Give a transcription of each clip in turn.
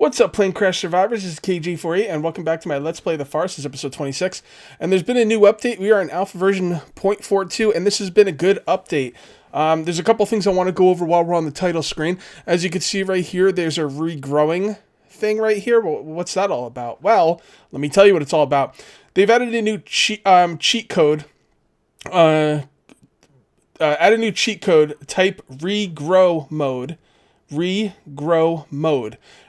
What's up, Plane Crash Survivors? This is KG48, and welcome back to my Let's Play The Farce. This is episode 26, and there's been a new update. We are in alpha version 0.42, and this has been a good update. There's a couple things I want to go over while we're on the title screen. As you can see right here, there's a regrowing thing right here. Well, what's that all about? Well, let me tell you what it's all about. They've added a new cheat code. Add a new cheat code, type Regrow mode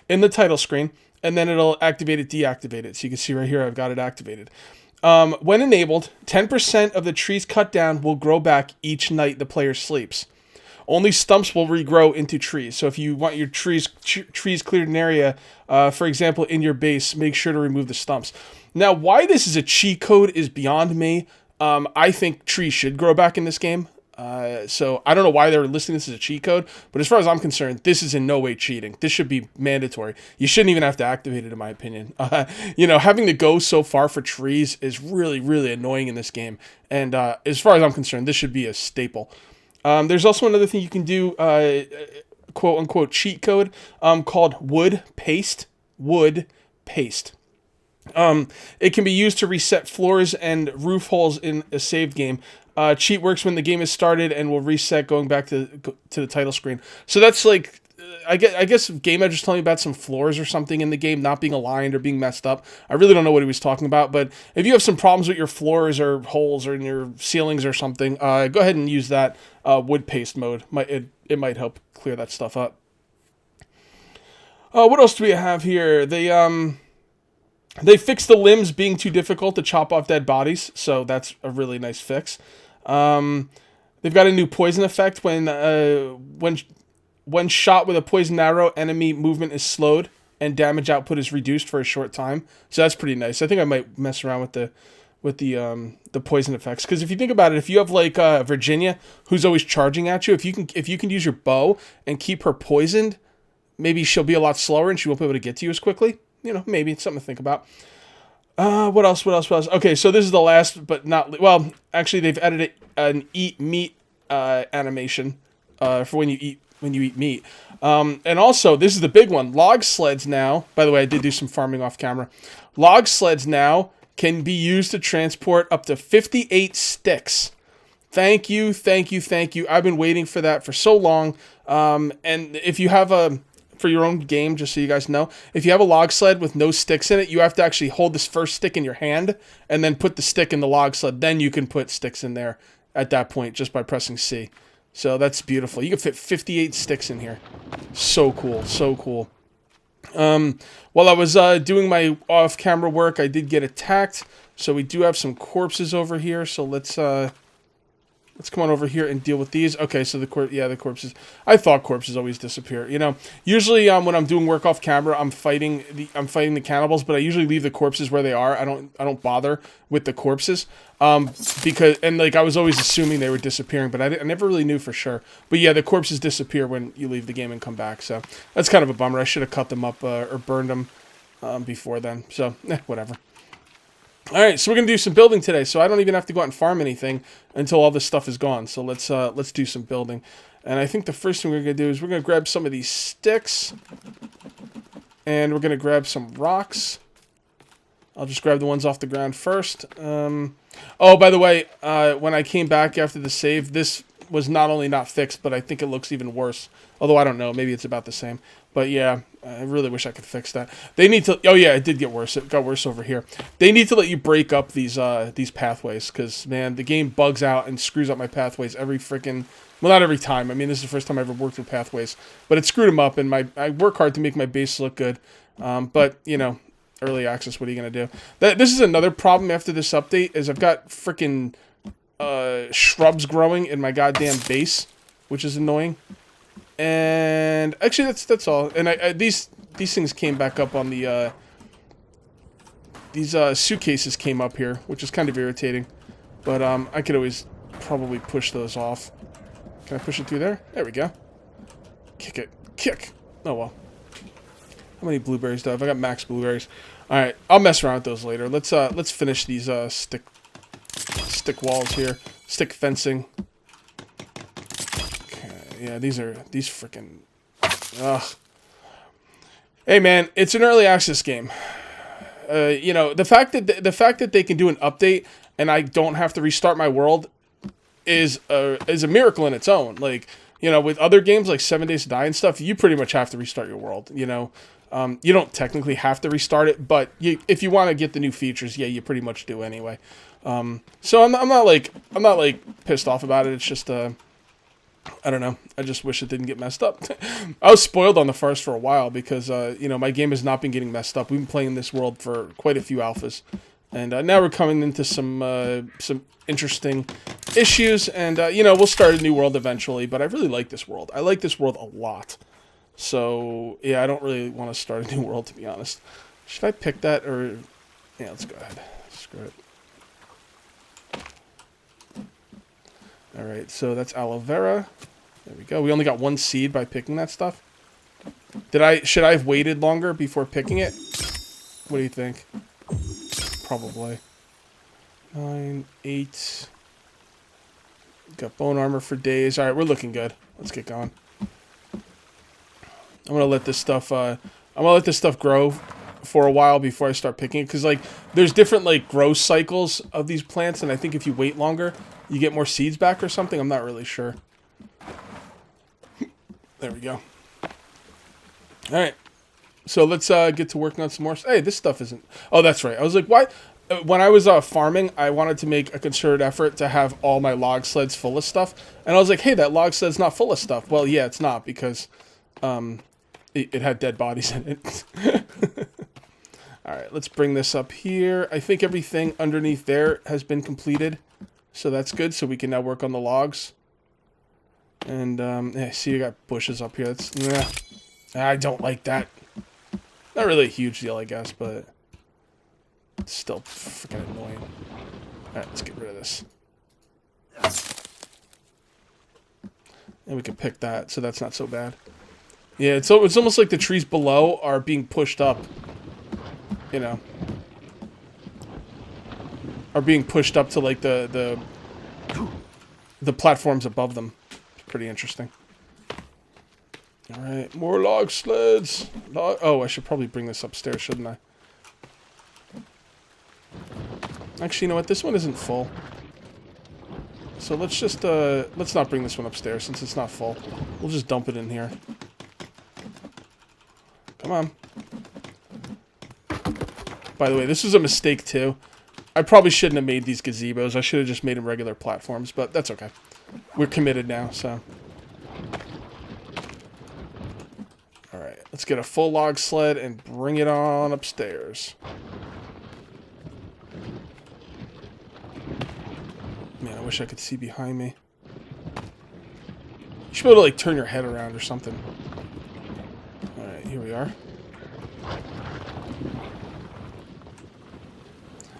in the title screen, and then it'll activate it, deactivate it. So you can see right here, I've got it activated. When enabled, 10% of the trees cut down will grow back each night the player sleeps. Only stumps will regrow into trees. So if you want your trees cleared an area, for example, in your base, make sure to remove the stumps. Now, why this is a cheat code is beyond me. I think trees should grow back in this game. So I don't know why they're listing this as a cheat code, but as far as I'm concerned, this is in no way cheating. This should be mandatory. You shouldn't even have to activate it, in my opinion. Having to go so far for trees is really, really annoying in this game. And as far as I'm concerned, this should be a staple. There's also another thing you can do, quote unquote cheat code, called wood paste. Wood paste. It can be used to reset floors and roof holes in a save game. Cheat works when the game is started and will reset going back to the title screen. So that's like, I guess Game Edge was telling me about some floors or something in the game not being aligned or being messed up. I really don't know what he was talking about, but if you have some problems with your floors or holes or in your ceilings or something, go ahead and use that wood paste mode. It might help clear that stuff up. What else do we have here? They fixed the limbs being too difficult to chop off dead bodies, so that's a really nice fix. They've got a new poison effect when shot with a poison arrow, enemy movement is slowed and damage output is reduced for a short time. So that's pretty nice. I think I might mess around with the poison effects, because if you think about it, if you have like Virginia who's always charging at you, if you can use your bow and keep her poisoned, maybe she'll be a lot slower and she won't be able to get to you as quickly. Maybe it's something to think about. What else? Okay, so this is the last, but not... Well, actually, they've added an eat meat animation for when you eat meat. And also, this is the big one. Log sleds now... By the way, I did do some farming off camera. Log sleds now can be used to transport up to 58 sticks. Thank you. I've been waiting for that for so long. And if you have for your own game, just so you guys know, if you have a log sled with no sticks in it, you have to actually hold this first stick in your hand and then put the stick in the log sled. Then you can put sticks in there at that point just by pressing C. So that's beautiful. You can fit 58 sticks in here. So cool. While I was doing my off-camera work, I did get attacked. So we do have some corpses over here. So let's come on over here and deal with these. Okay, so the corpses. I thought corpses always disappear. Usually when I'm doing work off camera, I'm fighting the cannibals, but I usually leave the corpses where they are. I don't bother with the corpses because I was always assuming they were disappearing, but I never really knew for sure. But yeah, the corpses disappear when you leave the game and come back. So that's kind of a bummer. I should have cut them up or burned them before then. So whatever. Alright, so we're going to do some building today, so I don't even have to go out and farm anything until all this stuff is gone. So let's do some building. And I think the first thing we're going to do is we're going to grab some of these sticks. And we're going to grab some rocks. I'll just grab the ones off the ground first. Oh, by the way, when I came back after the save, this was not only not fixed, but I think it looks even worse. Although I don't know, maybe it's about the same. But yeah, I really wish I could fix that. They need to... Oh yeah, it did get worse. It got worse over here. They need to let you break up these pathways, because, man, the game bugs out and screws up my pathways every freaking... Well, not every time. I mean, this is the first time I ever worked with pathways. But it screwed them up, and I work hard to make my base look good. But, early access, what are you going to do? This is another problem after this update, is I've got freaking shrubs growing in my goddamn base, which is annoying. And actually, that's all. And these things came back up on the these suitcases came up here, which is kind of irritating. But I could always probably push those off. Can I push it through there? There we go. Kick it, kick. Oh well. How many blueberries do I have? I got max blueberries. All right, I'll mess around with those later. Let's finish these stick walls here, stick fencing. Yeah, these freaking... Ugh. Hey man, it's an early access game. You know, the fact that they can do an update and I don't have to restart my world is a miracle in its own. Like, you know, with other games like 7 Days to Die and stuff, you pretty much have to restart your world. You know, you don't technically have to restart it, but if you want to get the new features, yeah, you pretty much do anyway. So I'm not like pissed off about it. It's just I don't know. I just wish it didn't get messed up. I was spoiled on the first for a while because you know, my game has not been getting messed up. We've been playing this world for quite a few alphas, and now we're coming into some interesting issues. And you know, we'll start a new world eventually. But I really like this world. I like this world a lot. So yeah, I don't really want to start a new world, to be honest. Should I pick that, or yeah, let's go ahead. Screw it. Alright, so that's aloe vera. There we go. We only got one seed by picking that stuff. Should I have waited longer before picking it? What do you think? Probably. 9, 8. Got bone armor for days. Alright, we're looking good. Let's get going. I'm gonna let this stuff grow for a while before I start picking it, because like there's different like growth cycles of these plants, and I think if you wait longer you get more seeds back or something. I'm not really sure. There we go. Alright. So let's get to working on some more. Hey, this stuff isn't... Oh, that's right. I was like, why... When I was farming, I wanted to make a concerted effort to have all my log sleds full of stuff. And I was like, hey, that log sled's not full of stuff. Well, yeah, it's not, because it had dead bodies in it. Alright, let's bring this up here. I think everything underneath there has been completed. So that's good. So we can now work on the logs. And, yeah, see, you got bushes up here. That's, I don't like that. Not really a huge deal, I guess, but it's still freaking annoying. Alright, let's get rid of this. And we can pick that, so that's not so bad. Yeah, it's almost like the trees below are being pushed up. You know. Are being pushed up to like the platforms above them. It's pretty interesting. Alright, more log sleds. Oh, I should probably bring this upstairs, shouldn't I? Actually, you know what? This one isn't full. So let's just, let's not bring this one upstairs since it's not full. We'll just dump it in here. Come on. By the way, this was a mistake too. I probably shouldn't have made these gazebos. I should have just made them regular platforms, but that's okay. We're committed now, so. Alright, let's get a full log sled and bring it on upstairs. Man, I wish I could see behind me. You should be able to, like, turn your head around or something. Alright, here we are.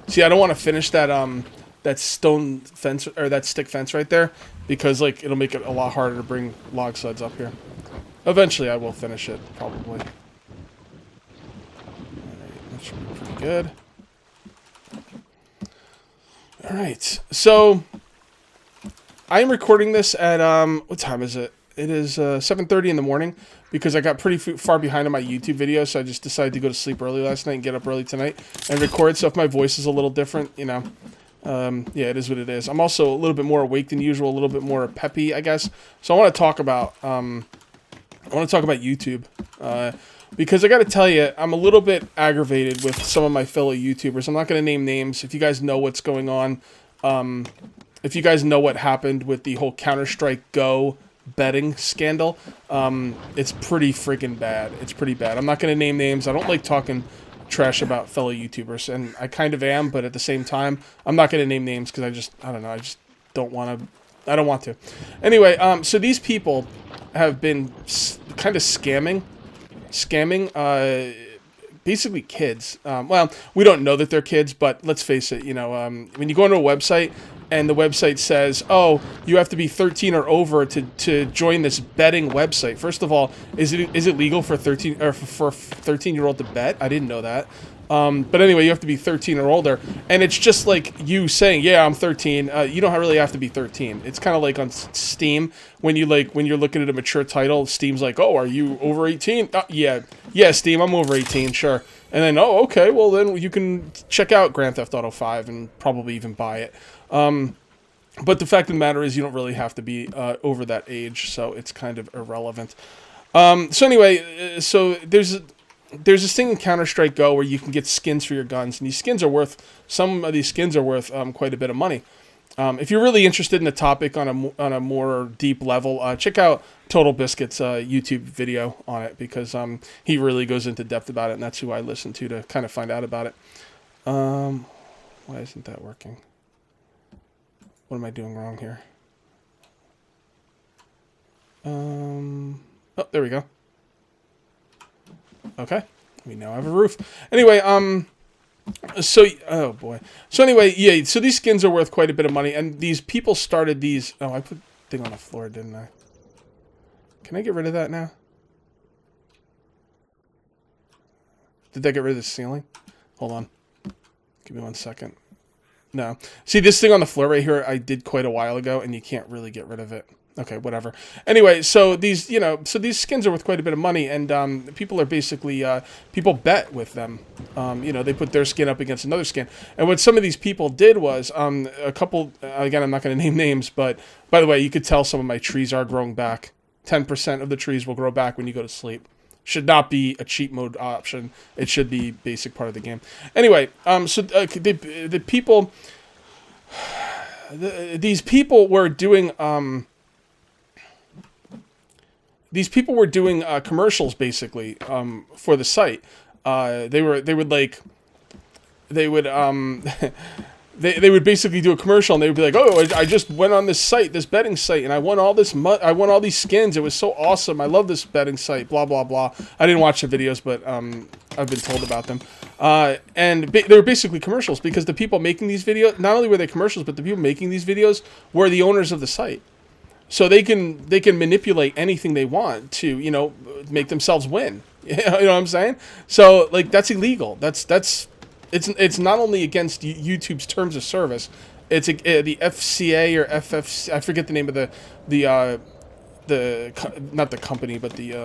See, I don't want to finish that, that stone fence, or that stick fence right there, because, like, it'll make it a lot harder to bring log sleds up here. Eventually, I will finish it, probably. Alright, that should be pretty good. Alright, so I am recording this at, what time is it? It is 7:30 in the morning, because I got pretty far behind on my YouTube video, so I just decided to go to sleep early last night and get up early tonight and record. So if my voice is a little different, you know, yeah, it is what it is. I'm also a little bit more awake than usual, a little bit more peppy, I guess. So I want to talk about, YouTube, because I got to tell you, I'm a little bit aggravated with some of my fellow YouTubers. I'm not going to name names. If you guys know what's going on, if you guys know what happened with the whole Counter-Strike Go betting scandal, it's pretty freaking bad. It's pretty bad. I'm not going to name names. I don't like talking trash about fellow YouTubers, and I kind of am, but at the same time, I'm not going to name names because I don't know, I just don't want to. I don't want to. Anyway, so these people have been kind of scamming, basically kids. Well, we don't know that they're kids, but let's face it, you know, when you go onto a website and the website says, oh, you have to be 13 or over to join this betting website. First of all, is it legal for 13-year-old to bet? I didn't know that. But anyway, you have to be 13 or older, and it's just like you saying, "Yeah, I'm 13." You don't really have to be 13. It's kind of like on Steam when you're looking at a mature title. Steam's like, "Oh, are you over 18?" Yeah, Steam, I'm over 18, sure. And then, oh, okay, well then you can check out Grand Theft Auto 5 and probably even buy it. But the fact of the matter is, you don't really have to be over that age, so it's kind of irrelevant. So anyway, so there's this thing in Counter-Strike Go where you can get skins for your guns, and some of these skins are worth quite a bit of money. If you're really interested in the topic on a more deep level, check out Total Biscuit's YouTube video on it, because he really goes into depth about it, and that's who I listen to kind of find out about it. Why isn't that working? What am I doing wrong here? Oh, there we go. Okay, we now have a roof. Anyway, oh boy. So anyway, yeah, so these skins are worth quite a bit of money, and these people started these... Oh, I put the thing on the floor, didn't I? Can I get rid of that now? Did that get rid of the ceiling? Hold on. Give me 1 second. No. See, this thing on the floor right here, I did quite a while ago, and you can't really get rid of it. Okay, whatever. Anyway, so these skins are worth quite a bit of money, and people are basically, people bet with them. They put their skin up against another skin. And what some of these people did was, a couple, again, I'm not going to name names, but by the way, you could tell some of my trees are growing back. 10% of the trees will grow back when you go to sleep. Should not be a cheat mode option. It should be basic part of the game. Anyway, the people, these people were doing, commercials basically for the site. They would basically do a commercial, and they would be like, "Oh, I just went on this site, this betting site, and I won all this I won all these skins. It was so awesome. I love this betting site. Blah blah blah." I didn't watch the videos, but I've been told about them. And they were basically commercials, because the people making these videos, not only were they commercials, but the people making these videos were the owners of the site. So they can manipulate anything they want to, make themselves win. You know what I'm saying? So like that's illegal. It's not only against YouTube's terms of service. It's the FCA or FFC. I forget the name of not the company, but the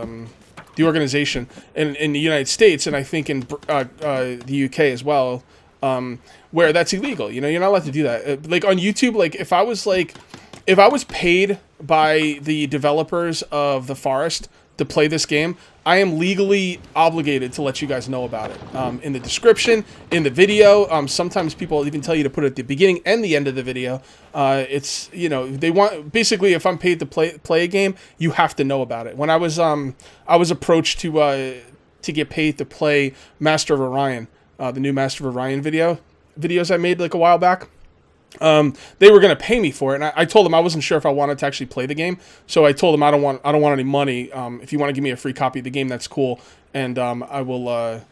organization in the United States, and I think in the UK as well, where that's illegal. You're not allowed to do that. Like on YouTube, like if I was paid by the developers of The Forest to play this game, I am legally obligated to let you guys know about it. In the description, in the video, sometimes people even tell you to put it at the beginning and the end of the video. They want, basically, if I'm paid to play a game, you have to know about it. When I was approached to get paid to play Master of Orion, the new Master of Orion videos I made like a while back. They were going to pay me for it, and I told them I wasn't sure if I wanted to actually play the game. So I told them I don't want any money. If you want to give me a free copy of the game, that's cool, and I will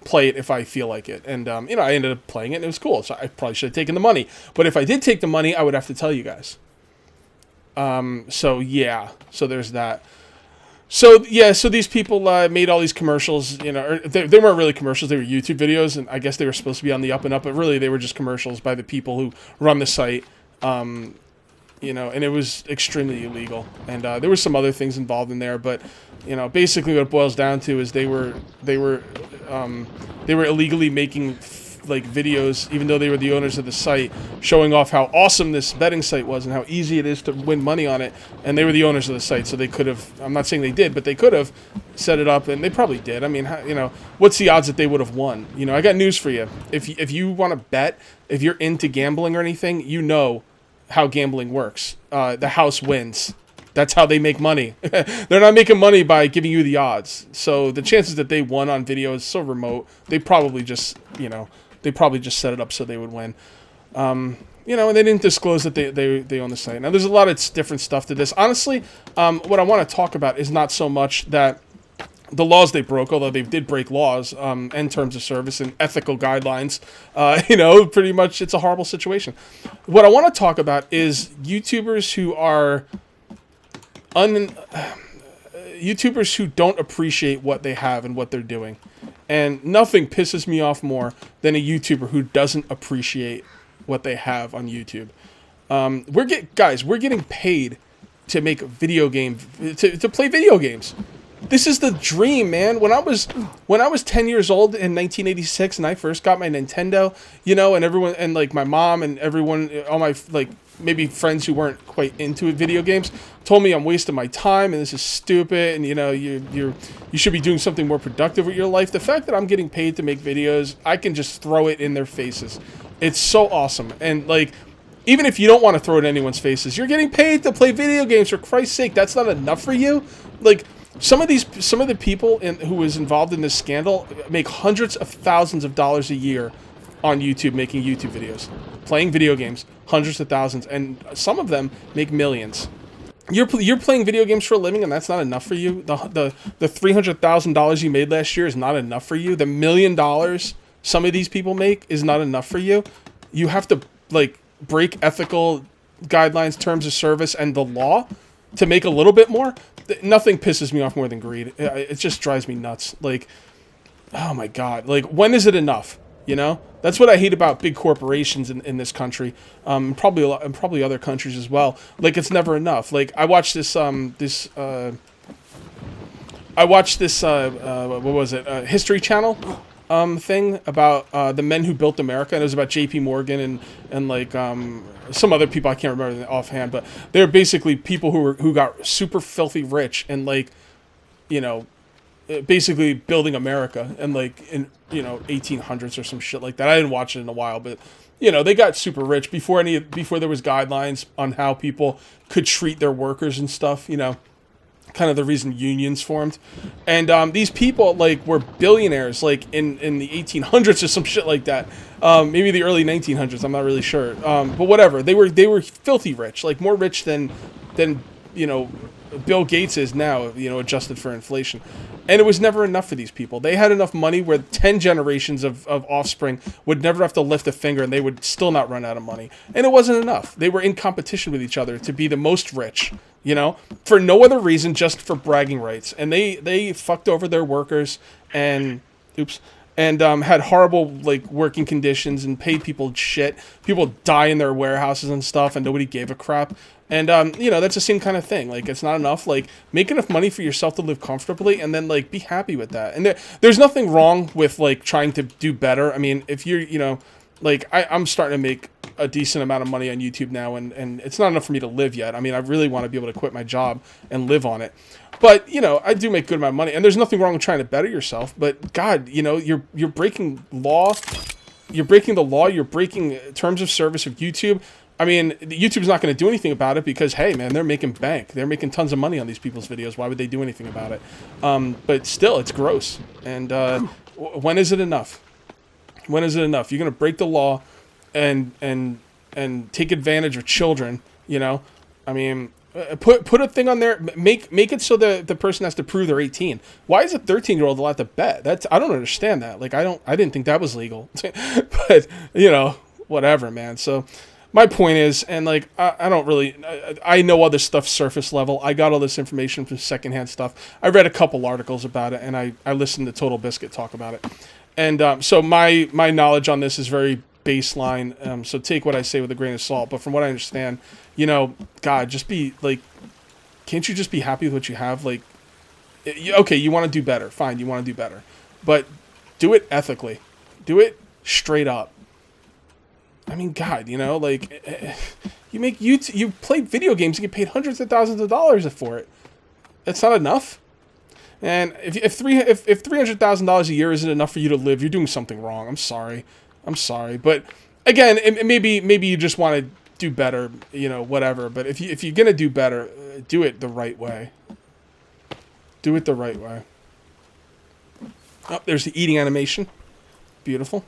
play it if I feel like it. And I ended up playing it, and it was cool. So I probably should have taken the money. But if I did take the money, I would have to tell you guys. So yeah, so there's that. So yeah, so these people made all these commercials, they weren't really commercials, they were YouTube videos, and I guess they were supposed to be on the up and up, but really they were just commercials by the people who run the site, and it was extremely illegal, and there were some other things involved in there, but basically what it boils down to is they were illegally making videos, even though they were the owners of the site, showing off how awesome this betting site was and how easy it is to win money on it. And they were the owners of the site, so they could have, I'm not saying they did, but they could have set it up, and they probably did. I mean, what's the odds that they would have won? I got news for you. If you want to bet, if you're into gambling or anything, you know how gambling works. The house wins. That's how they make money. They're not making money by giving you the odds. So the chances that they won on video is so remote. They probably just, set it up so they would win. And they didn't disclose that they own the site. Now, there's a lot of different stuff to this. Honestly, what I want to talk about is not so much that the laws they broke, although they did break laws and terms of service and ethical guidelines. Pretty much it's a horrible situation. What I want to talk about is YouTubers who are YouTubers who don't appreciate what they have and what they're doing. And nothing pisses me off more than a YouTuber who doesn't appreciate what they have on YouTube. We're getting paid to make video game to play video games. This is the dream, man. When I was 10 years old in 1986 and I first got my Nintendo, you know, and everyone, and like my mom and everyone, all my like maybe friends who weren't quite into video games told me I'm wasting my time and this is stupid, and you know, you should be doing something more productive with your life. The fact that I'm getting paid to make videos, I can just throw it in their faces. It's so awesome. And like, even if you don't want to throw it in anyone's faces, you're getting paid to play video games, for Christ's sake. That's not enough for you? Like, some of the people who was involved in this scandal make hundreds of thousands of dollars a year on YouTube making YouTube videos, playing video games, hundreds of thousands, and some of them make millions. You're playing video games for a living, and that's not enough for you. The $300,000 you made last year is not enough for you. The $1 million some of these people make is not enough for you. You have to like break ethical guidelines, terms of service, and the law to make a little bit more. Nothing pisses me off more than greed. It just drives me nuts. Like, oh my God. Like, when is it enough? You know? That's what I hate about big corporations in this country. Probably other countries as well. Like, it's never enough. Like, I watched this what was it? History Channel thing about the men who built America, and it was about J.P. Morgan and like some other people I can't remember offhand, but they're basically people who got super filthy rich and like, you know, basically building America and like in 1800s or some shit like that. I didn't watch it in a while, but you know, they got super rich before there was guidelines on how people could treat their workers and stuff, you know. Kind of the reason unions formed. And these people like were billionaires like in the 1800s or some shit like that. Maybe the early 1900s, I'm not really sure. But whatever, they were filthy rich, like more rich than you know Bill Gates is now, you know, adjusted for inflation. And it was never enough for these people. They had enough money where 10 generations of offspring would never have to lift a finger and they would still not run out of money. And it wasn't enough. They were in competition with each other to be the most rich, you know, for no other reason, just for bragging rights. And they fucked over their workers and had horrible like working conditions and paid people shit. People die in their warehouses and stuff, and nobody gave a crap. And you know, that's the same kind of thing. Like, it's not enough. Like, make enough money for yourself to live comfortably, and then like be happy with that. And there's nothing wrong with like trying to do better. I mean, if you're, you know, like I'm starting to make a decent amount of money on YouTube now, and it's not enough for me to live yet. I mean, I really want to be able to quit my job and live on it. But, you know, I do make good amount of money, and there's nothing wrong with trying to better yourself. But God, you know, you're breaking law. You're breaking the law. You're breaking terms of service of YouTube. I mean, YouTube's not going to do anything about it because, hey, man, they're making bank. They're making tons of money on these people's videos. Why would they do anything about it? But still, it's gross. And when is it enough? When is it enough? You're going to break the law and take advantage of children, you know? I mean, put a thing on there. Make it so the person has to prove they're 18. Why is a 13-year-old allowed to bet? I don't understand that. Like, I didn't think that was legal. But, you know, whatever, man. So my point is, and like, I don't really, I know all this stuff surface level. I got all this information from secondhand stuff. I read a couple articles about it, and I listened to Total Biscuit talk about it. And so my knowledge on this is very baseline. So take what I say with a grain of salt. But from what I understand, you know, God, just be like, can't you just be happy with what you have? Like, okay, you want to do better. Fine, you want to do better. But do it ethically. Do it straight up. I mean, God, you know, like, you play video games, you get paid hundreds of thousands of dollars for it. That's not enough. And if $300,000 a year isn't enough for you to live, you're doing something wrong. I'm sorry. But again, maybe you just want to do better, you know, whatever. But if you're gonna do better, do it the right way. Do it the right way. Oh, there's the eating animation. Beautiful.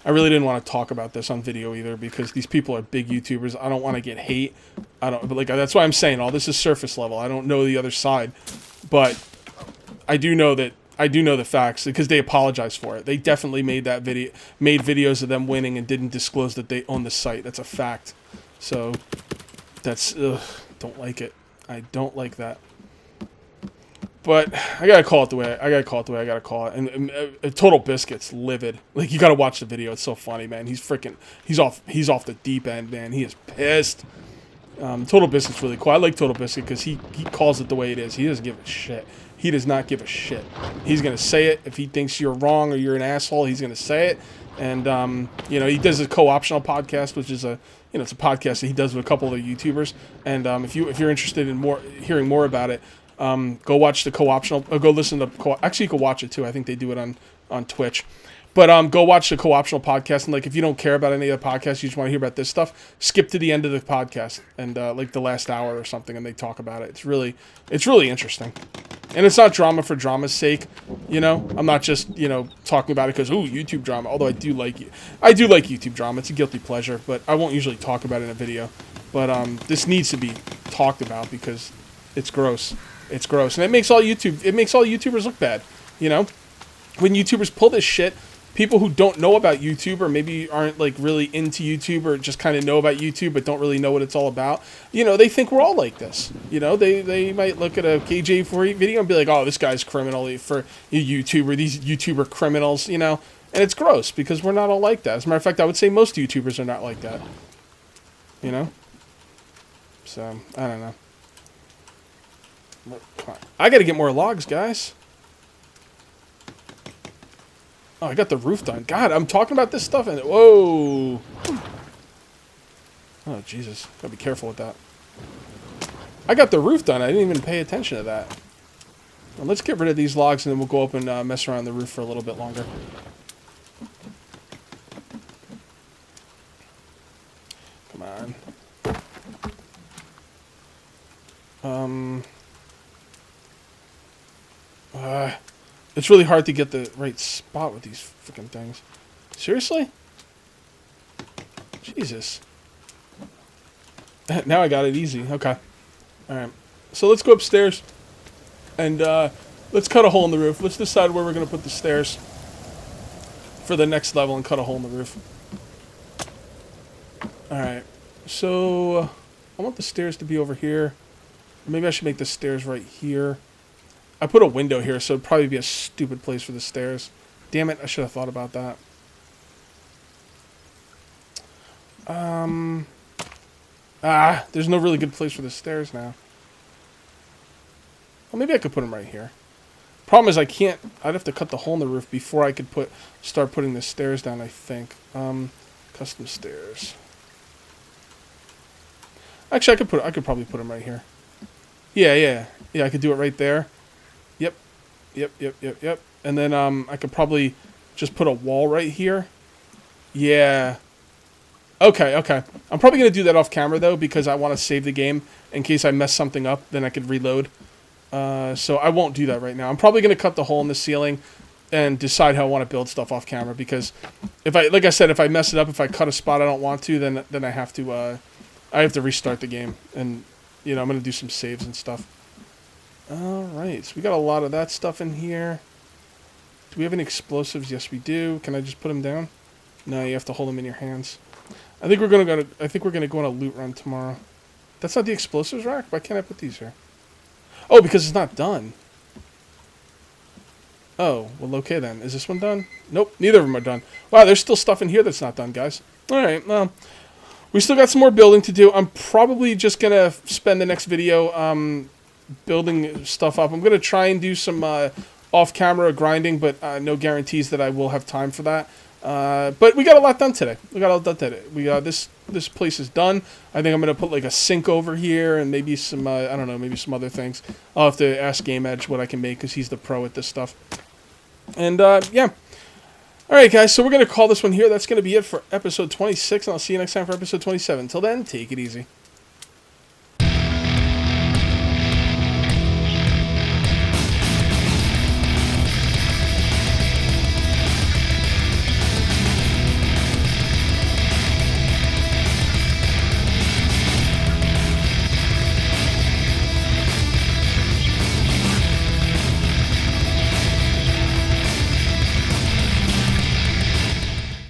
I really didn't want to talk about this on video either because these people are big YouTubers. I don't want to get hate. But like, that's why I'm saying all this is surface level. I don't know the other side, but I do know the facts because they apologized for it. They definitely made videos of them winning and didn't disclose that they own the site. That's a fact. So that's don't like it. I don't like that. But I gotta call it the way I gotta call it. And Total Biscuit's livid. Like, you gotta watch the video. It's so funny, man. He's off the deep end, man. He is pissed. Total Biscuit's really cool. I like Total Biscuit because he calls it the way it is. He doesn't give a shit. He does not give a shit. He's gonna say it. If he thinks you're wrong or you're an asshole, he's gonna say it. And he does a co-optional podcast, which is it's a podcast that he does with a couple of YouTubers. And if you're interested in hearing more about it, go watch the co-optional. Go listen to. Actually, you can watch it too. I think they do it on Twitch. But go watch the co-optional podcast, and like, if you don't care about any of the podcasts, you just want to hear about this stuff, skip to the end of the podcast and like the last hour or something, and they talk about it. It's really interesting, and it's not drama for drama's sake. I'm not just talking about it because YouTube drama. Although I do like YouTube drama. It's a guilty pleasure, but I won't usually talk about it in a video. But this needs to be talked about because it's gross. It's gross, and it makes all YouTubers look bad. When YouTubers pull this shit. People who don't know about YouTube or maybe aren't like really into YouTube or just kind of know about YouTube but don't really know what it's all about, they think we're all like this. They might look at a KJ4 video and be like, oh, this guy's criminal for YouTuber, these YouTuber criminals, and it's gross because we're not all like that. As a matter of fact, I would say most YouTubers are not like that. So, I don't know. Come on. I gotta get more logs, guys. Oh, I got the roof done. God, I'm talking about this stuff and whoa. Oh, Jesus. Gotta be careful with that. I got the roof done. I didn't even pay attention to that. Well, let's get rid of these logs and then we'll go up and mess around the roof for a little bit longer. Come on. It's really hard to get the right spot with these freaking things. Seriously? Jesus. Now I got it easy. Okay. Alright. So let's go upstairs. And let's cut a hole in the roof. Let's decide where we're going to put the stairs for the next level and cut a hole in the roof. Alright. So I want the stairs to be over here. Maybe I should make the stairs right here. I put a window here, so it'd probably be a stupid place for the stairs. Damn it, I should have thought about that. There's no really good place for the stairs now. Well, maybe I could put them right here. Problem is I can't, I'd have to cut the hole in the roof before I could start putting the stairs down, I think. Custom stairs. Actually, I could probably put them right here. Yeah, I could do it right there. Yep. And then I could probably just put a wall right here. Yeah. Okay. I'm probably going to do that off camera, though, because I want to save the game in case I mess something up. Then I could reload. So I won't do that right now. I'm probably going to cut the hole in the ceiling and decide how I want to build stuff off camera. Because like I said, if I mess it up, if I cut a spot I don't want to, then I have to restart the game. And, I'm going to do some saves and stuff. Alright, so we got a lot of that stuff in here. Do we have any explosives? Yes, we do. Can I just put them down? No, you have to hold them in your hands. I think we're gonna go on a loot run tomorrow. That's not the explosives rack? Why can't I put these here? Oh, because it's not done. Oh, well, okay then. Is this one done? Nope, neither of them are done. Wow, there's still stuff in here that's not done, guys. Alright, well, we still got some more building to do. I'm probably just gonna spend the next video, building stuff up. I'm going to try and do some off-camera grinding, but no guarantees that I will have time for that. But we got a lot done today. We got this place is done. I think I'm going to put like a sink over here and maybe some, I don't know, maybe some other things. I'll have to ask Game Edge what I can make because he's the pro at this stuff. And, yeah. Alright, guys, so we're going to call this one here. That's going to be it for episode 26, and I'll see you next time for episode 27. Until then, take it easy.